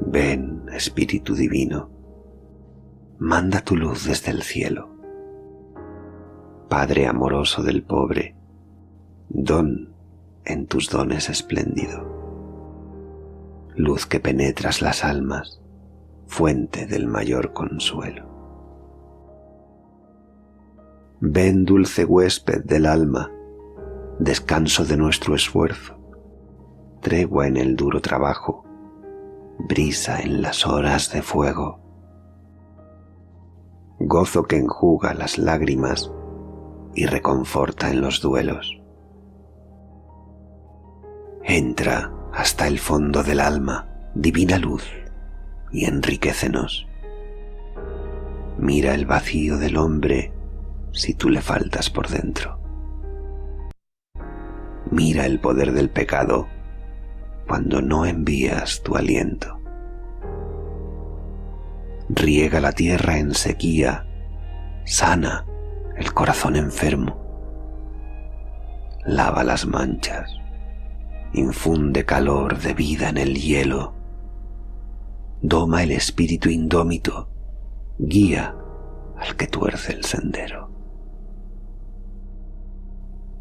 Ven, Espíritu Divino, manda tu luz desde el cielo. Padre amoroso del pobre, don en tus dones espléndido. Luz que penetras las almas, fuente del mayor consuelo. Ven, dulce huésped del alma, descanso de nuestro esfuerzo, tregua en el duro trabajo, brisa en las horas de fuego, gozo que enjuga las lágrimas y reconforta en los duelos. Entra hasta el fondo del alma, divina luz, y enriquécenos. Mira el vacío del hombre si tú le faltas por dentro. Mira el poder del pecado cuando no envías tu aliento. Riega la tierra en sequía, sana el corazón enfermo. Lava las manchas, infunde calor de vida en el hielo. Doma el espíritu indómito, guía al que tuerce el sendero.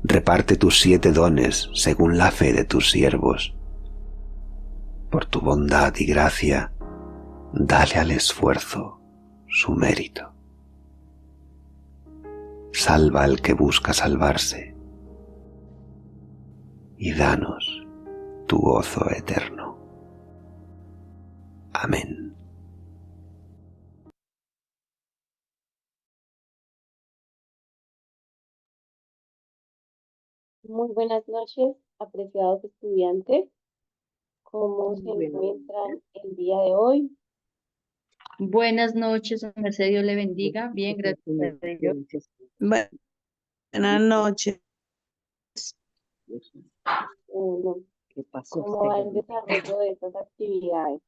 Reparte tus 7 dones según la fe de tus siervos. Por tu bondad y gracia, dale al esfuerzo su mérito. Salva al que busca salvarse y danos tu gozo eterno. Amén. Muy buenas noches, apreciados estudiantes. ¿Cómo se encuentran el día de hoy? Buenas noches, su merced, Dios le bendiga. Bien, gracias a Dios. Buenas noches. ¿Cómo va el desarrollo de estas actividades?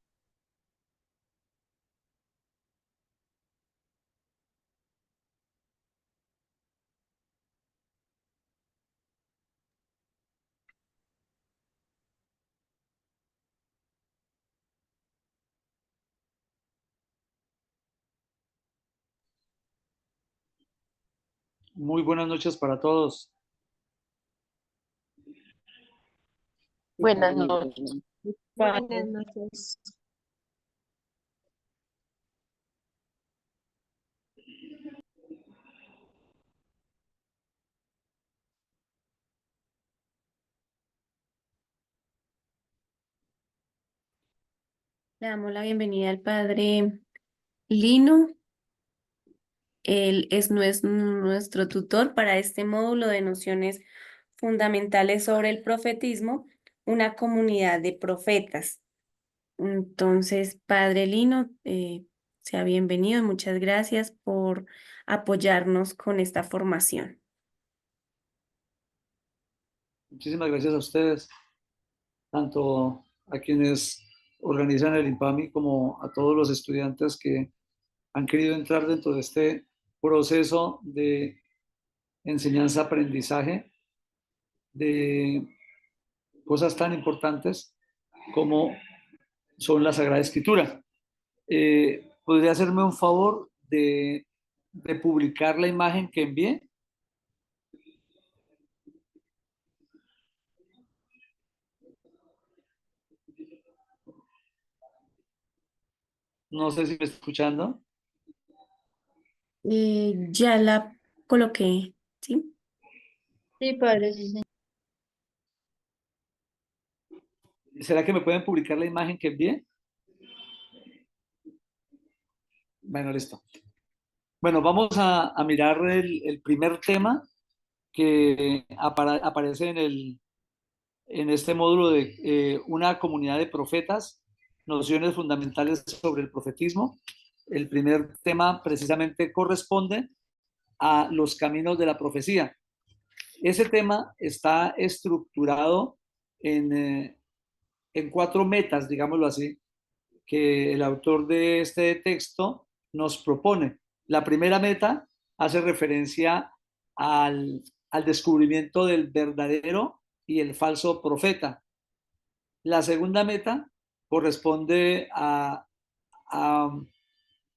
Muy buenas noches para todos. Buenas noches. Buenas noches. Le damos la bienvenida al padre Lino. Él es nuestro tutor para este módulo de nociones fundamentales sobre el profetismo, una comunidad de profetas. Entonces, padre Lino, sea bienvenido y muchas gracias por apoyarnos con esta formación. Muchísimas gracias a ustedes, tanto a quienes organizan el IMPAMI como a todos los estudiantes que han querido entrar dentro de este proceso de enseñanza-aprendizaje de cosas tan importantes como son la Sagrada Escritura. ¿Podría hacerme un favor de publicar la imagen que envié? No sé si me está escuchando. Ya la coloqué, ¿sí? Sí, padre, sí, señor. ¿Será que me pueden publicar la imagen que envié? Bueno, listo. Bueno, vamos a mirar el primer tema que aparece en este módulo de una comunidad de profetas, nociones fundamentales sobre el profetismo. El primer tema precisamente corresponde a los caminos de la profecía. Ese tema está estructurado en 4 metas, digámoslo así, que el autor de este texto nos propone. La primera meta hace referencia al descubrimiento del verdadero y el falso profeta. La segunda meta corresponde a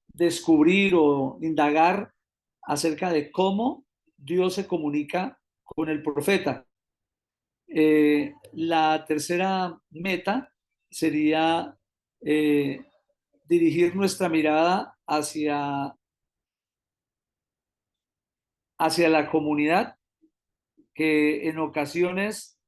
descubrir o indagar acerca de cómo Dios se comunica con el profeta. La tercera meta sería dirigir nuestra mirada hacia la comunidad que en ocasiones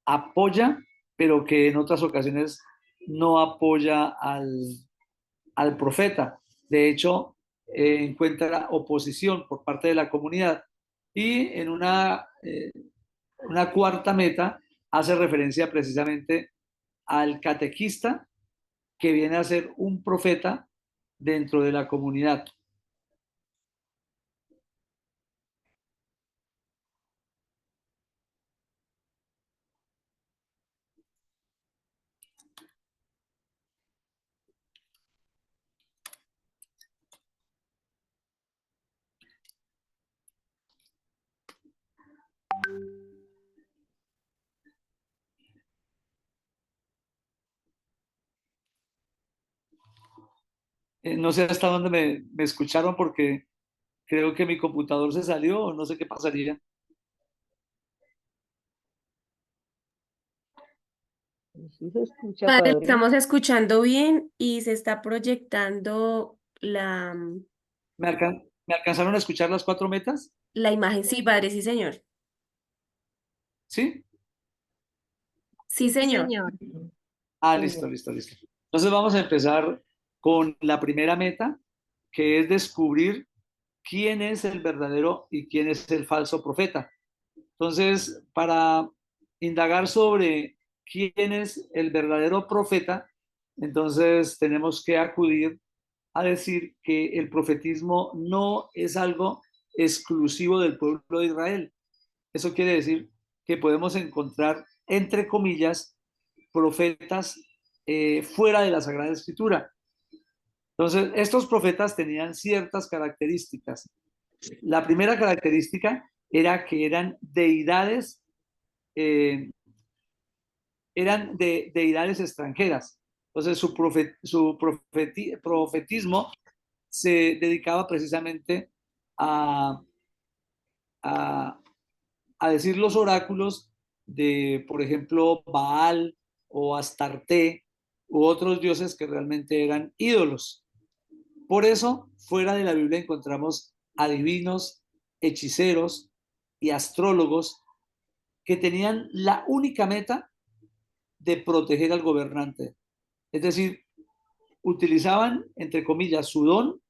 apoya, pero que en otras ocasiones no apoya al profeta. De hecho, encuentra oposición por parte de la comunidad. Y en una cuarta meta hace referencia precisamente al catequista que viene a ser un profeta dentro de la comunidad. No sé hasta dónde me escucharon porque creo que mi computador se salió o no sé qué pasaría. Sí se escucha, Padre, padre. estamos escuchando bien y se está proyectando ¿Me alcanzaron a escuchar las 4 metas? la imagen. Sí, padre, sí, señor. ¿Sí? Sí, Sí, señor. señor. Listo. Entonces vamos a empezar con la primera meta, que es descubrir quién es el verdadero y quién es el falso profeta. Entonces, para indagar sobre quién es el verdadero profeta, entonces tenemos que acudir a decir que el profetismo no es algo exclusivo del pueblo de Israel. Eso quiere decir que podemos encontrar, entre comillas, profetas fuera de la Sagrada Escritura. Entonces, estos profetas tenían ciertas características. La primera característica era que eran deidades, deidades extranjeras. Entonces, su profetismo se dedicaba precisamente a, a, a decir los oráculos de, por ejemplo, Baal o Astarte u otros dioses que realmente eran ídolos. Por eso, fuera de la Biblia encontramos adivinos, hechiceros y astrólogos que tenían la única meta de proteger al gobernante. Es decir, utilizaban, entre comillas, su don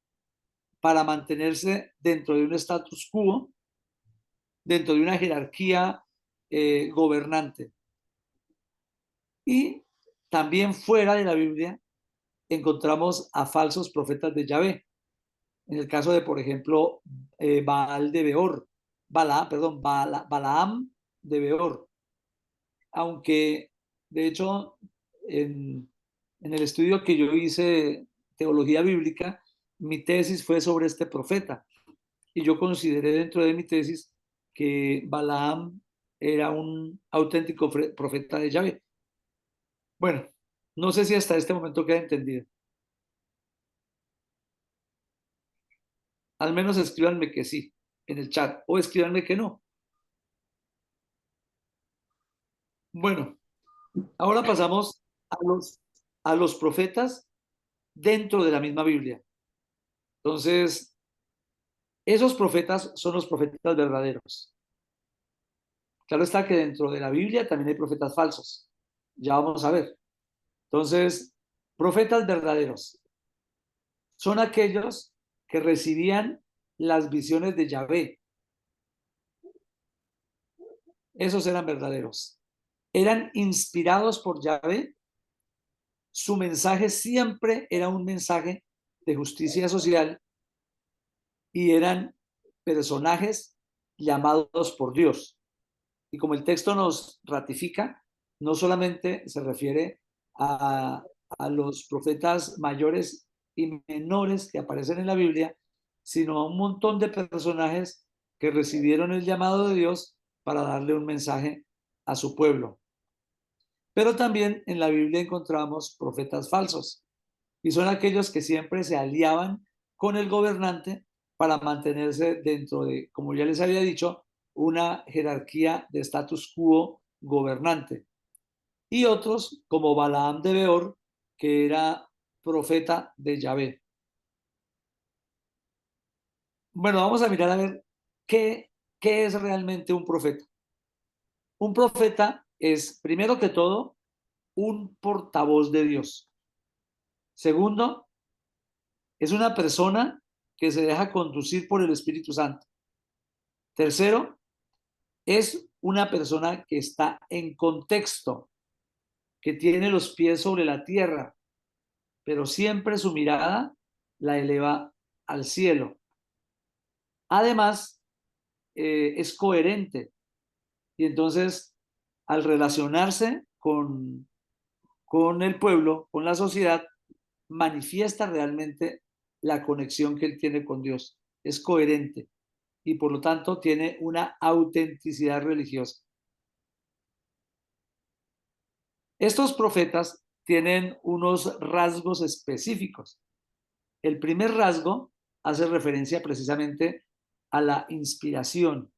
para mantenerse dentro de un status quo, dentro de una jerarquía gobernante. Y también fuera de la Biblia encontramos a falsos profetas de Yahvé. En el caso de, por ejemplo, Baal de Beor, Balaam de Beor. Aunque, de hecho, en el estudio que yo hice, teología bíblica, mi tesis fue sobre este profeta. Y yo consideré dentro de mi tesis que Balaam era un auténtico profeta de Yahvé. Bueno, no sé si hasta este momento queda entendido. Al menos escríbanme que sí en el chat o escríbanme que no. Bueno, ahora pasamos a los profetas dentro de la misma Biblia. Entonces, esos profetas son los profetas verdaderos. Claro está que dentro de la Biblia también hay profetas falsos. Ya vamos a ver. Entonces, profetas verdaderos son aquellos que recibían las visiones de Yahvé. Esos eran verdaderos. Eran inspirados por Yahvé. Su mensaje siempre era un mensaje de justicia social y eran personajes llamados por Dios. Y como el texto nos ratifica, no solamente se refiere a los profetas mayores y menores que aparecen en la Biblia, sino a un montón de personajes que recibieron el llamado de Dios para darle un mensaje a su pueblo. Pero también en la Biblia encontramos profetas falsos, y son aquellos que siempre se aliaban con el gobernante para mantenerse dentro de, como ya les había dicho, una jerarquía de status quo gobernante. Y otros, como Balaam de Beor, que era profeta de Yahvé. Bueno, vamos a mirar a ver qué es realmente un profeta. Un profeta es, primero que todo, un portavoz de Dios. Segundo, es una persona que se deja conducir por el Espíritu Santo. Tercero, es una persona que está en contexto, que tiene los pies sobre la tierra, pero siempre su mirada la eleva al cielo. Además, es coherente y entonces al relacionarse con el pueblo, con la sociedad, manifiesta realmente la conexión que él tiene con Dios. Es coherente y por lo tanto tiene una autenticidad religiosa. Estos profetas tienen unos rasgos específicos. El primer rasgo hace referencia precisamente a la inspiración.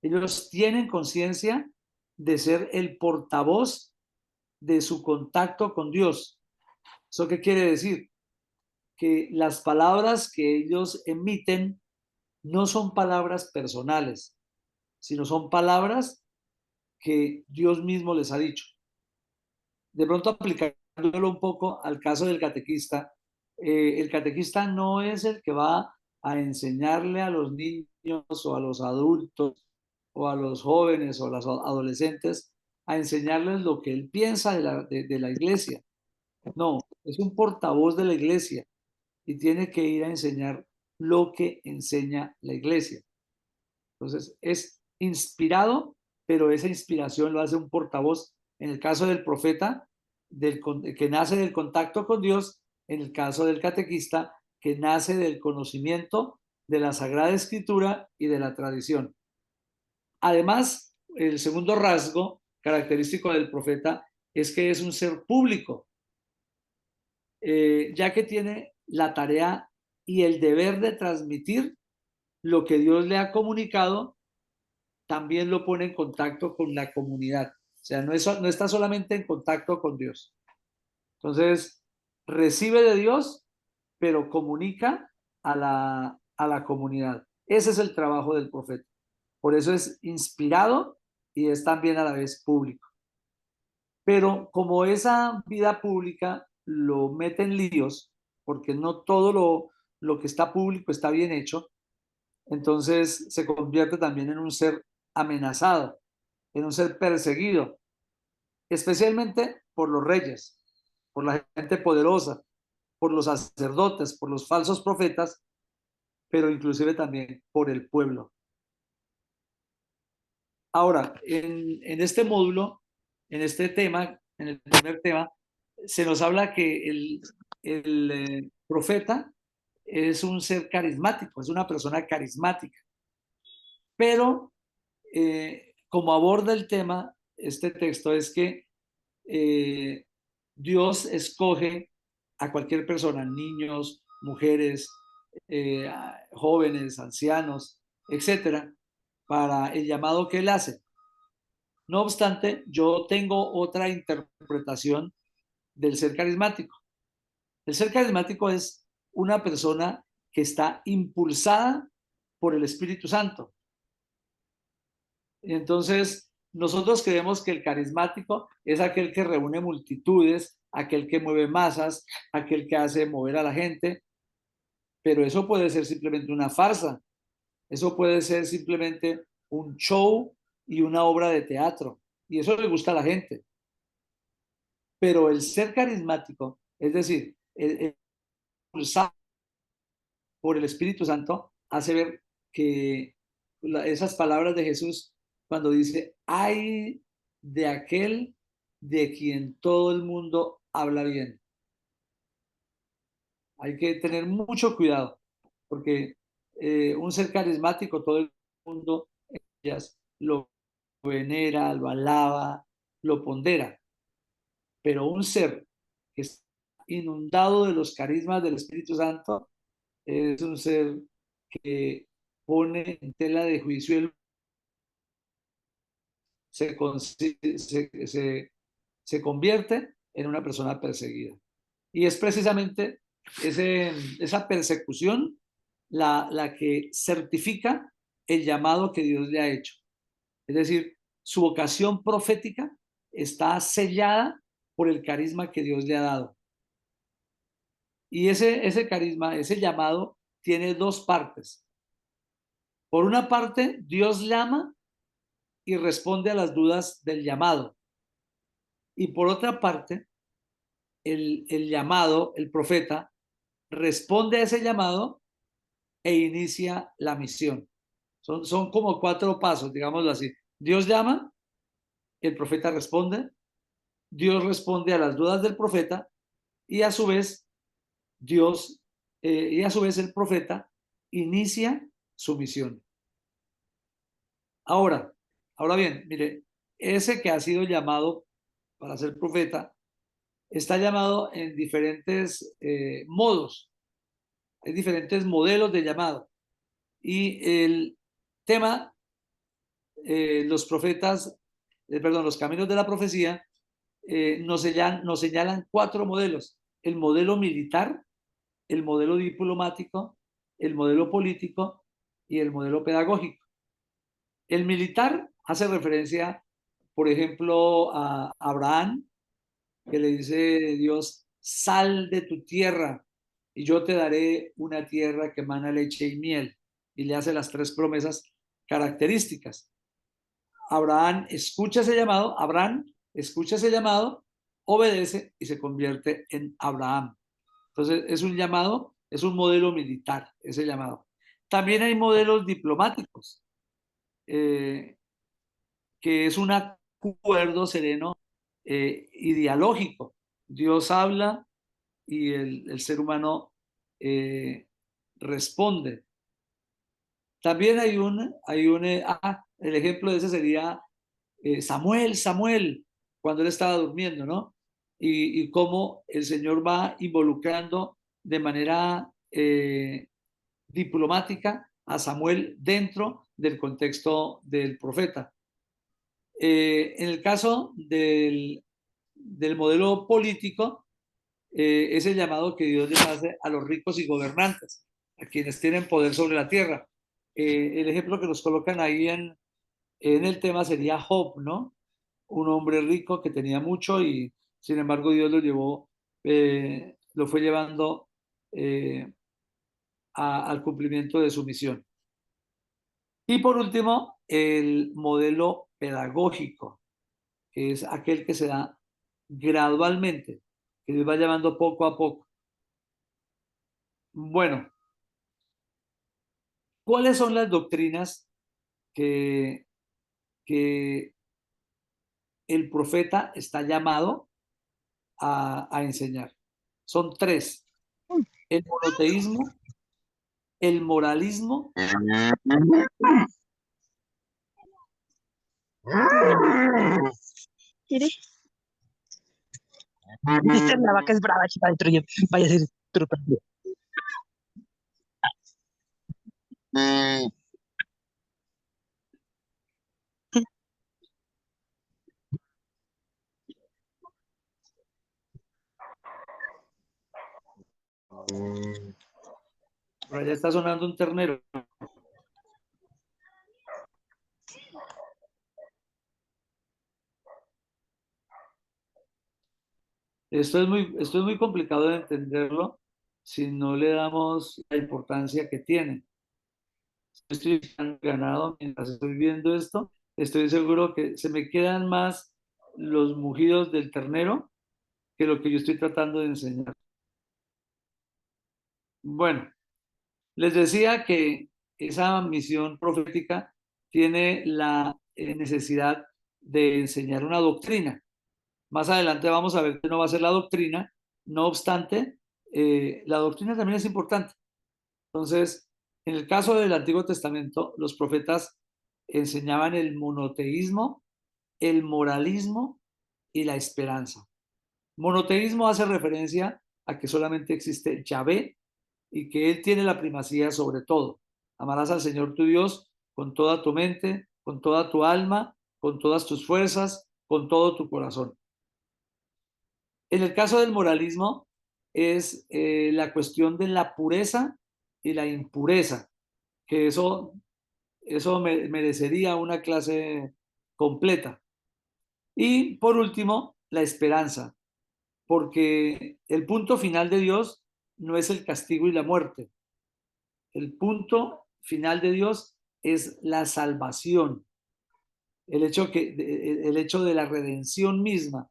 Ellos tienen conciencia de ser el portavoz de su contacto con Dios. ¿Eso qué quiere decir? Que las palabras que ellos emiten no son palabras personales, sino son palabras que Dios mismo les ha dicho. De pronto, aplicándolo un poco al caso del catequista, el catequista no es el que va a enseñarle a los niños o a los adultos o a los jóvenes o a los adolescentes a enseñarles lo que él piensa de la iglesia. No, es un portavoz de la iglesia y tiene que ir a enseñar lo que enseña la iglesia. Entonces, es inspirado, pero esa inspiración lo hace un portavoz. En el caso del profeta, que nace del contacto con Dios, en el caso del catequista, que nace del conocimiento de la Sagrada Escritura y de la tradición. Además, el segundo rasgo característico del profeta es que es un ser público, ya que tiene la tarea y el deber de transmitir lo que Dios le ha comunicado. También lo pone en contacto con la comunidad. O sea, no está solamente en contacto con Dios. Entonces, recibe de Dios, pero comunica a la comunidad. Ese es el trabajo del profeta. Por eso es inspirado y es también a la vez público. Pero como esa vida pública lo mete en líos, porque no todo lo que está público está bien hecho, entonces se convierte también en un ser amenazado, en un ser perseguido, especialmente por los reyes, por la gente poderosa, por los sacerdotes, por los falsos profetas, pero inclusive también por el pueblo. Ahora, en este módulo, en este tema, en el primer tema, se nos habla que el profeta es un ser carismático, es una persona carismática, pero como aborda el tema, este texto es que Dios escoge a cualquier persona, niños, mujeres, jóvenes, ancianos, etcétera, para el llamado que él hace. No obstante, yo tengo otra interpretación del ser carismático. El ser carismático es una persona que está impulsada por el Espíritu Santo. Entonces, nosotros creemos que el carismático es aquel que reúne multitudes, aquel que mueve masas, aquel que hace mover a la gente, pero eso puede ser simplemente una farsa, eso puede ser simplemente un show y una obra de teatro, y eso le gusta a la gente. Pero el ser carismático, es decir, el impulsado por el Espíritu Santo, hace ver que esas palabras de Jesús cuando dice, ay de aquel de quien todo el mundo habla bien. Hay que tener mucho cuidado, porque un ser carismático, todo el mundo ellas lo venera, lo alaba, lo pondera. pero un ser que está inundado de los carismas del Espíritu Santo es un ser que pone en tela de juicio se convierte en una persona perseguida. Y es precisamente esa persecución la que certifica el llamado que Dios le ha hecho. Es decir, su vocación profética está sellada por el carisma que Dios le ha dado. Y ese carisma, ese llamado, tiene dos partes. Por una parte, Dios llama y responde a las dudas del llamado. Y por otra parte, el llamado, el profeta, responde a ese llamado e inicia la misión. Son como 4 pasos, digámoslo así. Dios llama, el profeta responde, Dios responde a las dudas del profeta y a su vez el profeta inicia su misión. Ahora bien, mire, ese que ha sido llamado para ser profeta está llamado en diferentes modos. Hay diferentes modelos de llamado. Y el tema, los caminos de la profecía, nos señalan 4 modelos. El modelo militar, el modelo diplomático, el modelo político y el modelo pedagógico. El militar hace referencia, por ejemplo, a Abraham, que le dice Dios, sal de tu tierra y yo te daré una tierra que emana leche y miel. Y le hace las 3 promesas características. Abraham escucha ese llamado, obedece y se convierte en Abraham. Entonces es un llamado, es un modelo militar, ese llamado. También hay modelos diplomáticos, que es un acuerdo sereno y dialógico. Dios habla y el ser humano responde. También hay el ejemplo de ese sería Samuel, cuando él estaba durmiendo, ¿no? Y cómo el Señor va involucrando de manera diplomática a Samuel dentro del contexto del profeta. En el caso del modelo político, es el llamado que Dios les hace a los ricos y gobernantes, a quienes tienen poder sobre la tierra. El ejemplo que nos colocan ahí en el tema sería Job, ¿no? Un hombre rico que tenía mucho y sin embargo Dios lo fue llevando al cumplimiento de su misión. Y por último, el modelo pedagógico, que es aquel que se da gradualmente, que Dios va llamando poco a poco. Bueno, ¿cuáles son las doctrinas que el profeta está llamado a enseñar? Son 3: el monoteísmo, el moralismo. Dice la vaca es brava, chica, dentro yo. Vaya a ser trupa. Por allá está sonando un ternero. Esto es muy complicado de entenderlo si no le damos la importancia que tiene. Estoy ganado mientras estoy viendo esto. Estoy seguro que se me quedan más los mugidos del ternero que lo que yo estoy tratando de enseñar. Bueno, les decía que esa misión profética tiene la necesidad de enseñar una doctrina. Más adelante vamos a ver que no va a ser la doctrina. No obstante, la doctrina también es importante. Entonces, en el caso del Antiguo Testamento, los profetas enseñaban el monoteísmo, el moralismo y la esperanza. Monoteísmo hace referencia a que solamente existe Yahvé y que Él tiene la primacía sobre todo. Amarás al Señor tu Dios con toda tu mente, con toda tu alma, con todas tus fuerzas, con todo tu corazón. En el caso del moralismo es la cuestión de la pureza y la impureza, que eso merecería una clase completa. Y por último, la esperanza, porque el punto final de Dios no es el castigo y la muerte. El punto final de Dios es la salvación, el hecho de la redención misma,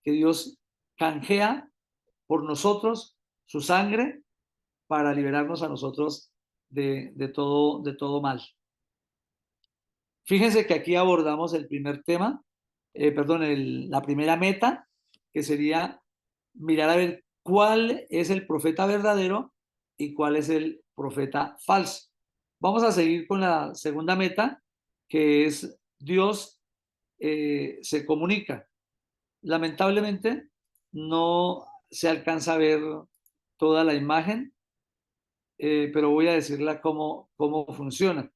que Dios canjea por nosotros su sangre para liberarnos a nosotros de todo mal. Fíjense que aquí abordamos el primer tema, la primera meta, que sería mirar a ver cuál es el profeta verdadero y cuál es el profeta falso. Vamos a seguir con la segunda meta, que es Dios se comunica. Lamentablemente no se alcanza a ver toda la imagen, pero voy a decirla cómo funciona.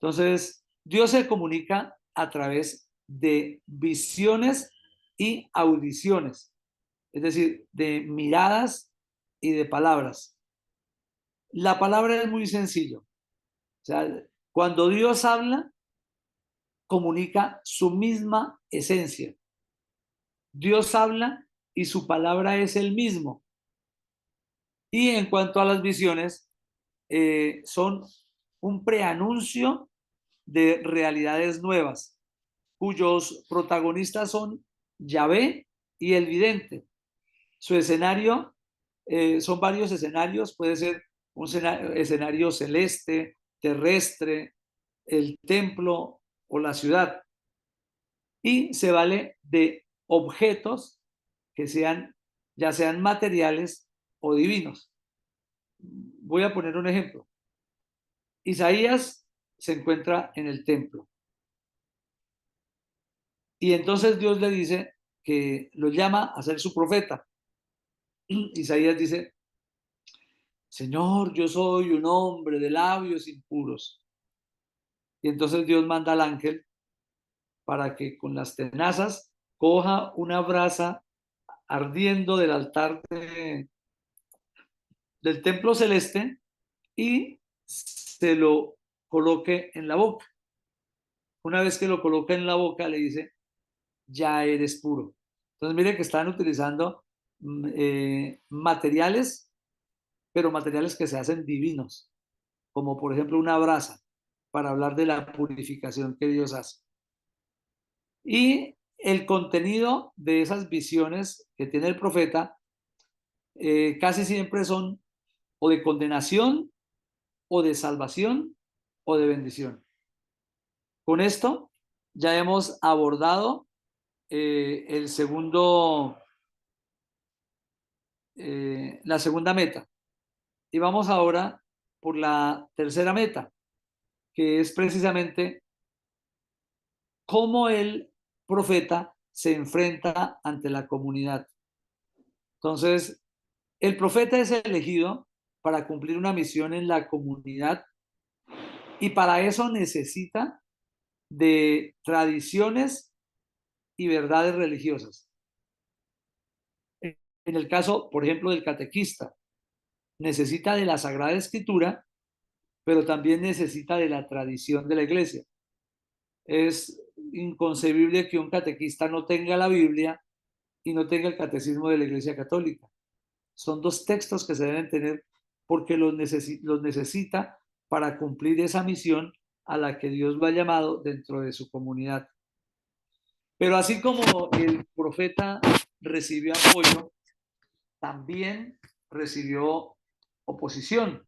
Entonces, Dios se comunica a través de visiones y audiciones, es decir, de miradas y de palabras. La palabra es muy sencillo. O sea, cuando Dios habla, comunica su misma esencia. Dios habla y su palabra es el mismo. Y en cuanto a las visiones, son un preanuncio de realidades nuevas, cuyos protagonistas son Yahvé y el vidente. Su escenario son varios escenarios, puede ser un escenario celeste, terrestre, el templo o la ciudad. Y se vale de objetos que ya sean materiales o divinos. Voy a poner un ejemplo. Isaías se encuentra en el templo. Y entonces Dios le dice que lo llama a ser su profeta. Isaías dice, Señor, yo soy un hombre de labios impuros. Y entonces Dios manda al ángel para que con las tenazas coja una brasa ardiendo del altar del templo celeste y se lo coloque en la boca. Una vez que lo coloca en la boca, le dice, ya eres puro. Entonces, mire que están utilizando materiales, pero materiales que se hacen divinos, como por ejemplo una brasa, para hablar de la purificación que Dios hace. Y el contenido de esas visiones que tiene el profeta casi siempre son o de condenación, o de salvación, o de bendición. Con esto ya hemos abordado la segunda meta. Y vamos ahora por la tercera meta, que es precisamente cómo el profeta se enfrenta ante la comunidad. Entonces, el profeta es elegido para cumplir una misión en la comunidad y para eso necesita de tradiciones y verdades religiosas. En el caso, por ejemplo, del catequista, necesita de la Sagrada Escritura, pero también necesita de la tradición de la iglesia. Es inconcebible que un catequista no tenga la Biblia y no tenga el catecismo de la Iglesia Católica. Son dos textos que se deben tener porque los necesita para cumplir esa misión a la que Dios lo ha llamado dentro de su comunidad. Pero así como el profeta recibió apoyo, también recibió oposición.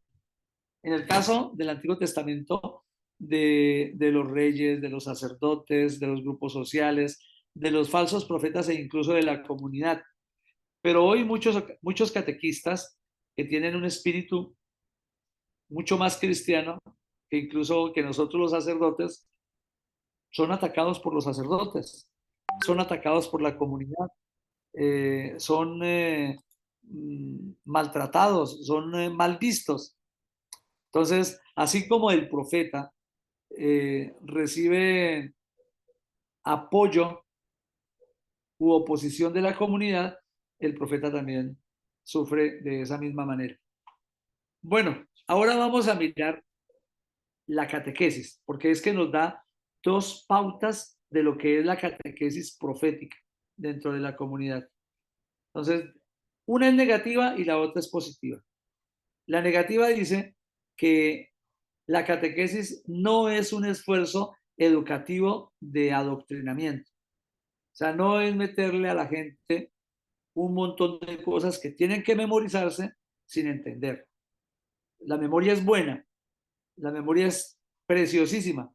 En el caso del Antiguo Testamento, de los reyes, de los sacerdotes, de los grupos sociales, de los falsos profetas e incluso de la comunidad. Pero hoy muchos catequistas que tienen un espíritu mucho más cristiano que incluso que nosotros los sacerdotes, son atacados por los sacerdotes, son atacados por la comunidad, son maltratados, son mal vistos. Entonces, así como el profeta recibe apoyo u oposición de la comunidad, el profeta también sufre de esa misma manera. Bueno, ahora vamos a mirar la catequesis, porque es que nos da dos pautas de lo que es la catequesis profética dentro de la comunidad. Entonces, una es negativa y la otra es positiva. La negativa dice que la catequesis no es un esfuerzo educativo de adoctrinamiento. O sea, no es meterle a la gente un montón de cosas que tienen que memorizarse sin entender. La memoria es buena, la memoria es preciosísima,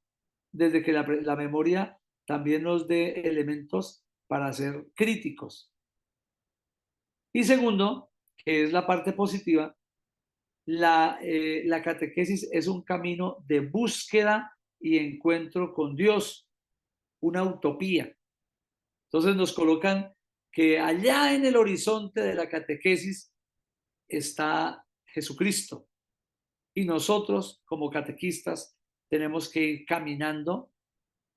desde que la memoria también nos dé elementos para ser críticos. Y segundo, que es la parte positiva, la catequesis es un camino de búsqueda y encuentro con Dios, una utopía. Entonces nos colocan que allá en el horizonte de la catequesis está Jesucristo. Y nosotros, como catequistas, tenemos que ir caminando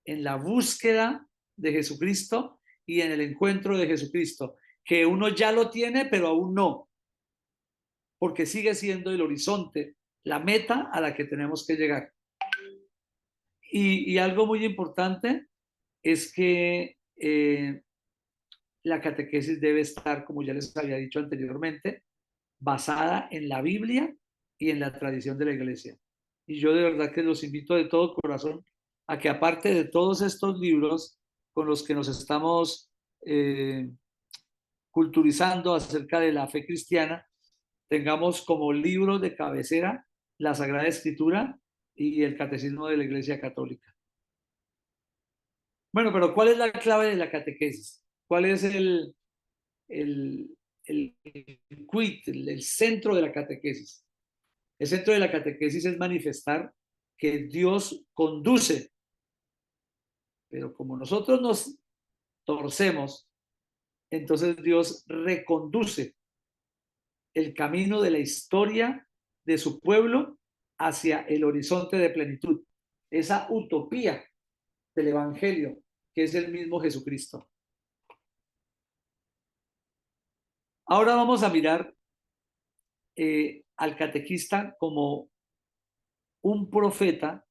en la búsqueda de Jesucristo y en el encuentro de Jesucristo, que uno ya lo tiene, pero aún no, porque sigue siendo el horizonte, la meta a la que tenemos que llegar. Y algo muy importante es que la catequesis debe estar, como ya les había dicho anteriormente, basada en la Biblia y en la tradición de la iglesia. Y yo de verdad que los invito de todo corazón a que, aparte de todos estos libros con los que nos estamos culturizando acerca de la fe cristiana, tengamos como libros de cabecera la Sagrada Escritura y el Catecismo de la Iglesia Católica. Bueno, pero ¿cuál es la clave de la catequesis? ¿Cuál es el quid, el centro de la catequesis? El centro de la catequesis es manifestar que Dios conduce, pero como nosotros nos torcemos, entonces Dios reconduce el camino de la historia de su pueblo hacia el horizonte de plenitud, esa utopía del Evangelio, que es el mismo Jesucristo. Ahora vamos a mirar al catequista como un profeta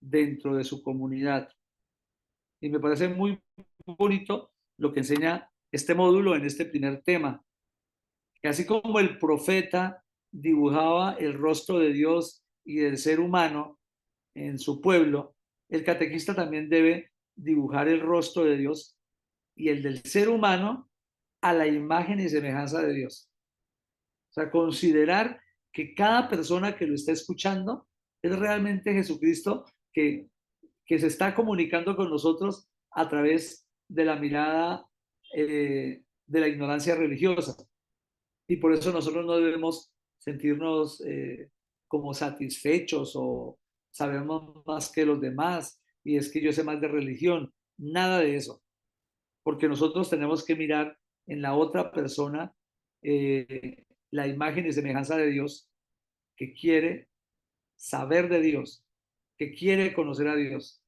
dentro de su comunidad. Y me parece muy bonito lo que enseña este módulo en este primer tema, que así como el profeta dibujaba el rostro de Dios y del ser humano en su pueblo, el catequista también debe dibujar el rostro de Dios y el del ser humano a la imagen y semejanza de Dios. O sea, considerar que cada persona que lo está escuchando es realmente Jesucristo que se está comunicando con nosotros a través de la mirada de la ignorancia religiosa. Y por eso nosotros no debemos sentirnos como satisfechos o sabemos más que los demás y es que yo sé más de religión. Nada de eso. Porque nosotros tenemos que mirar en la otra persona la imagen y semejanza de Dios, que quiere saber de Dios, que quiere conocer a Dios,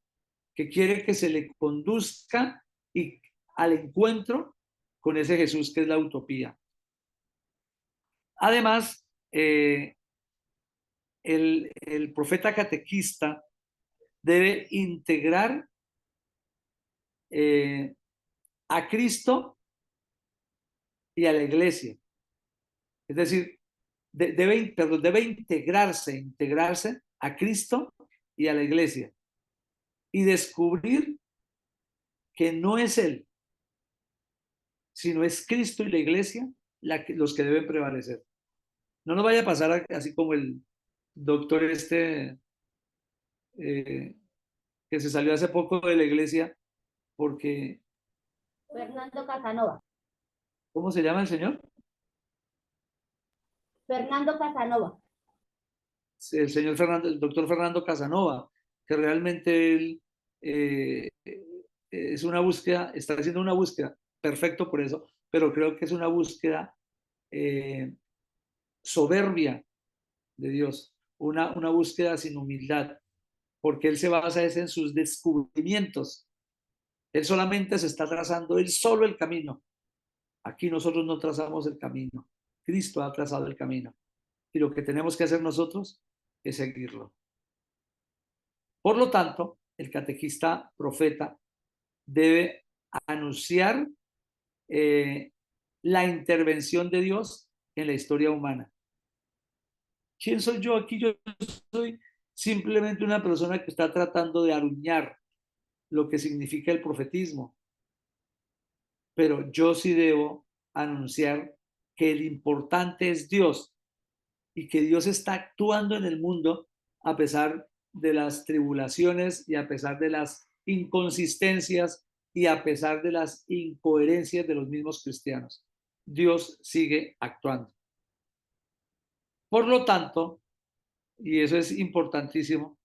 que quiere que se le conduzca y al encuentro con ese Jesús que es la utopía. Además, el profeta catequista debe integrar a Cristo y a la iglesia. Es decir, debe integrarse a Cristo y a la iglesia y descubrir que no es Él, sino es Cristo y la iglesia los que deben prevalecer. No nos vaya a pasar así como el doctor que se salió hace poco de la iglesia porque... Fernando Casanova. ¿Cómo se llama el señor? Fernando Casanova. El señor Fernando, el doctor Fernando Casanova, que realmente él es una búsqueda, está haciendo una búsqueda perfecto por eso, pero creo que es una búsqueda soberbia de Dios, una búsqueda sin humildad, porque Él se basa en sus descubrimientos. Él solamente se está trazando Él solo el camino. Aquí nosotros no trazamos el camino. Cristo ha trazado el camino. Y lo que tenemos que hacer nosotros es seguirlo. Por lo tanto, el catequista profeta debe anunciar la intervención de Dios en la historia humana. ¿Quién soy yo aquí? Yo soy simplemente una persona que está tratando de aruñar lo que significa el profetismo. Pero yo sí debo anunciar que el importante es Dios y que Dios está actuando en el mundo a pesar de las tribulaciones y a pesar de las inconsistencias y a pesar de las incoherencias de los mismos cristianos. Dios sigue actuando. Por lo tanto, y eso es importantísimo,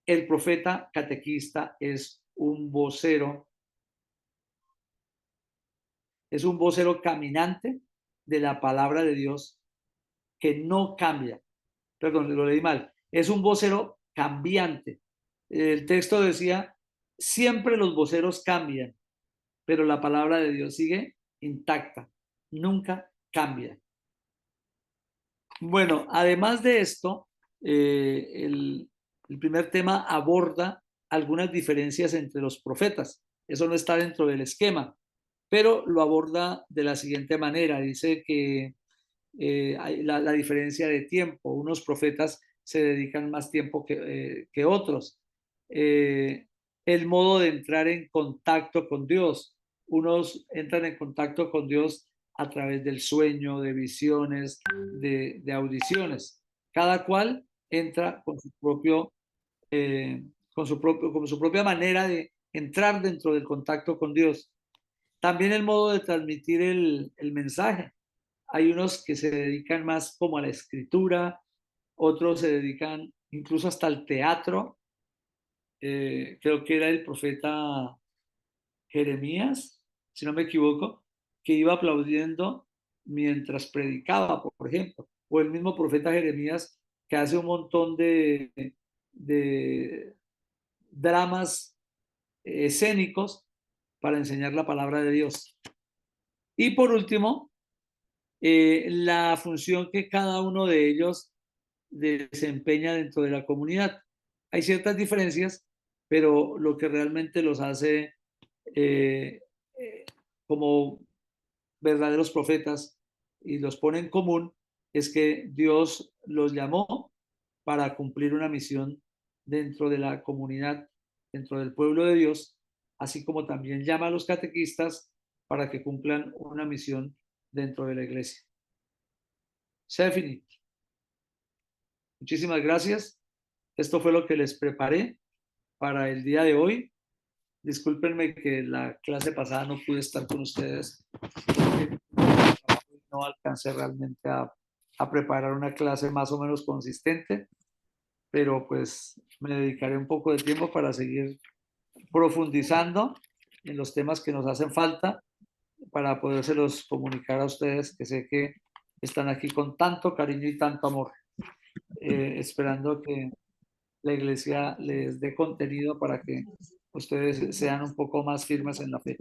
el profeta catequista es un vocero caminante de la palabra de Dios que no cambia. Perdón, lo leí mal. Es un vocero cambiante. El texto decía, siempre los voceros cambian, pero la palabra de Dios sigue intacta, nunca cambia. Bueno, además de esto, el primer tema aborda algunas diferencias entre los profetas. Eso no está dentro del esquema, pero lo aborda de la siguiente manera. Dice que hay la diferencia de tiempo. Unos profetas se dedican más tiempo que otros. El modo de entrar en contacto con Dios. Unos entran en contacto con Dios a través del sueño, de visiones, de audiciones. Cada cual entra con su propia manera de entrar dentro del contacto con Dios. También el modo de transmitir el mensaje. Hay unos que se dedican más como a la escritura, otros se dedican incluso hasta al teatro. Creo que era el profeta Jeremías, si no me equivoco, que iba aplaudiendo mientras predicaba, por ejemplo. O el mismo profeta Jeremías que hace un montón de dramas escénicos para enseñar la palabra de Dios. Y por último, la función que cada uno de ellos desempeña dentro de la comunidad. Hay ciertas diferencias, pero lo que realmente los hace como verdaderos profetas y los pone en común es que Dios los llamó para cumplir una misión dentro de la comunidad, dentro del pueblo de Dios, así como también llama a los catequistas para que cumplan una misión dentro de la iglesia. Stephanie, muchísimas gracias. Esto fue lo que les preparé para el día de hoy. Discúlpenme que la clase pasada no pude estar con ustedes. No alcancé realmente a preparar una clase más o menos consistente, pero pues me dedicaré un poco de tiempo para seguir profundizando en los temas que nos hacen falta para podérselos comunicar a ustedes, que sé que están aquí con tanto cariño y tanto amor, esperando que la iglesia les dé contenido para que ustedes sean un poco más firmes en la fe.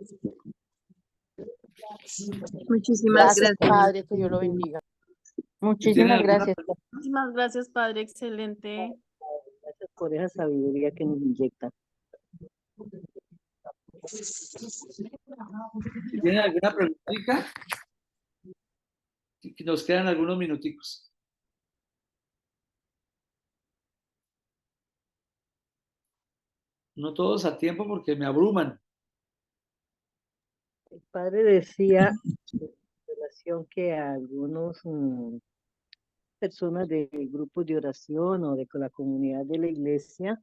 Muchísimas Gracias, gracias. Padre, que Dios lo bendiga. Muchísimas gracias. Muchísimas gracias, Padre, excelente. Gracias por esa sabiduría que nos inyecta. ¿Tienen alguna preguntita? Nos quedan algunos minuticos. No todos a tiempo porque me abruman. El padre decía en relación que a algunos personas de grupos de oración o de la comunidad de la iglesia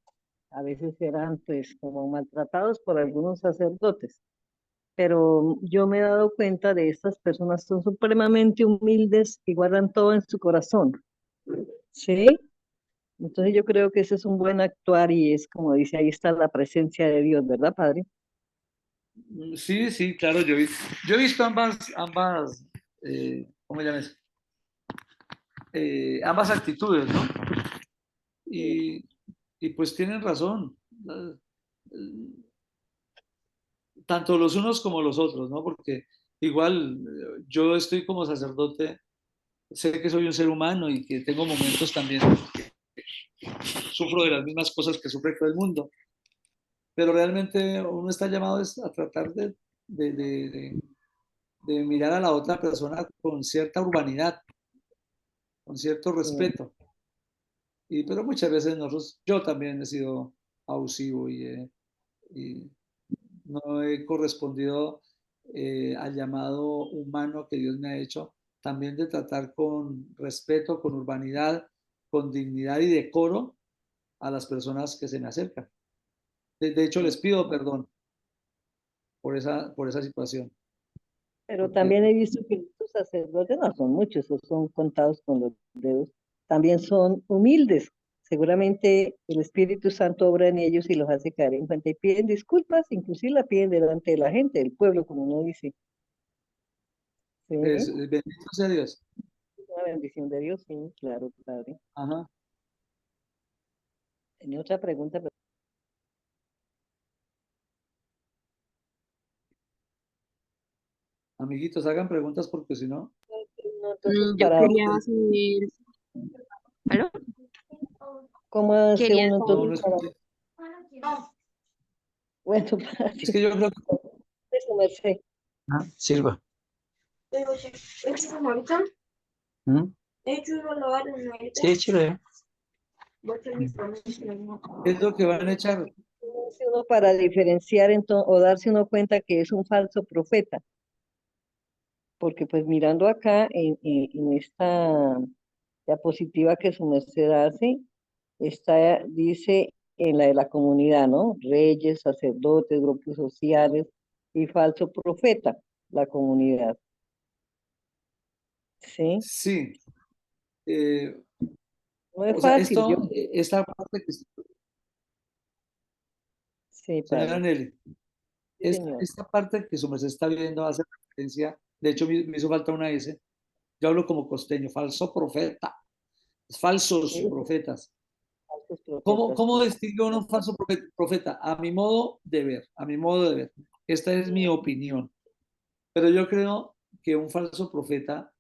a veces eran pues como maltratados por algunos sacerdotes. Pero yo me he dado cuenta de estas personas, son supremamente humildes y guardan todo en su corazón. ¿Sí? Entonces yo creo que ese es un buen actuar y es como dice, ahí está la presencia de Dios, ¿verdad, Padre? Sí, sí, claro, yo he visto ¿cómo llamas? Ambas actitudes, ¿no? Y, y pues tienen razón, tanto los unos como los otros, ¿no? Porque igual yo estoy como sacerdote, sé que soy un ser humano y que tengo momentos también que sufro de las mismas cosas que sufre todo el mundo, pero realmente uno está llamado a tratar de, de- de- de mirar a la otra persona con cierta urbanidad, con cierto Sí. respeto. Pero muchas veces yo también he sido abusivo y no he correspondido al llamado humano que Dios me ha hecho, también de tratar con respeto, con urbanidad, con dignidad y decoro a las personas que se me acercan. De hecho, les pido perdón por esa situación, Pero porque también he visto que estos sacerdotes, no son muchos, esos son contados con los dedos, también son humildes. Seguramente el Espíritu Santo obra en ellos y los hace caer en cuenta y piden disculpas, inclusive la piden delante de la gente, del pueblo, como uno dice. Sí, bendito sea Dios. una bendición de Dios, sí, claro, Padre. Ajá. Tenía otra pregunta, pero Amiguitos, hagan preguntas porque si no, no, entonces Yo para, quería saber, ¿aló? ¿cómo hace Quería uno no, entonces no para, escuché. bueno, Es que yo creo que de su merced? Ah, Silva. ¿Mm? Sí, chévere. es lo que van a echar. ¿Cómo hace uno para diferenciar o darse uno cuenta que es un falso profeta? Porque pues mirando acá en esta diapositiva que su merced hace, está, dice en la de la comunidad, ¿no? Reyes, sacerdotes, grupos sociales y falso profeta, la comunidad. ¿Sí? Sí. Eh, No es o sea, fácil, yo. esta parte que, Sí, señora padre. Nelly, Sí, señor. esta parte que su merced está viendo hace referencia, de hecho me hizo falta una S, yo hablo como costeño, falso profeta, falsos Sí, profetas. falsos ¿Cómo, profetas, cómo sí. distingue uno un falso profeta? A mi modo de ver, a mi modo de ver. Esta es mi opinión. Pero yo creo que un falso profeta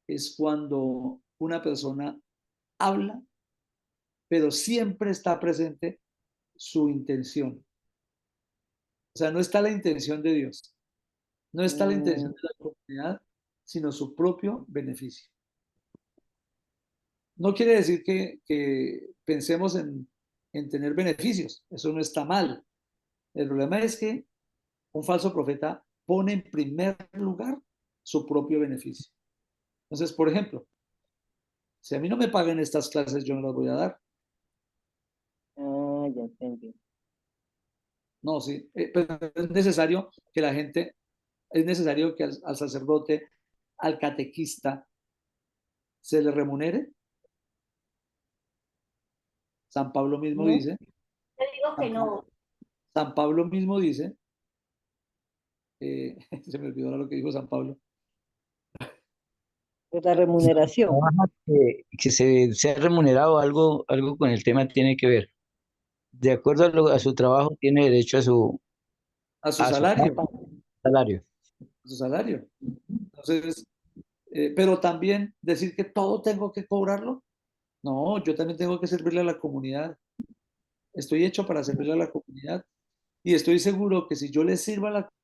es cuando una persona habla, pero siempre está presente su intención. O sea, no está la intención de Dios, no está la Mm, intención de la comunidad, sino su propio beneficio. No quiere decir que pensemos en tener beneficios, eso no está mal. El problema es que un falso profeta pone en primer lugar su propio beneficio. Entonces, por ejemplo, si a mí no me pagan estas clases, yo no las voy a dar. ya entendí. No, sí, pero es necesario que la gente, es necesario que al sacerdote, al catequista, se le remunere. San Pablo mismo ¿No? dice, Yo digo que San Pablo, no. San Pablo mismo dice, se me olvidó ahora lo que dijo San Pablo. Pues la remuneración. Trabaja que sea remunerado, algo con el tema tiene que ver. De acuerdo a su trabajo, tiene derecho A su a su salario, plata, salario. a su salario. Entonces, pero también decir que todo tengo que cobrarlo. No, yo también tengo que servirle a la comunidad. Estoy hecho para servirle a la comunidad y estoy seguro que si yo le sirvo a la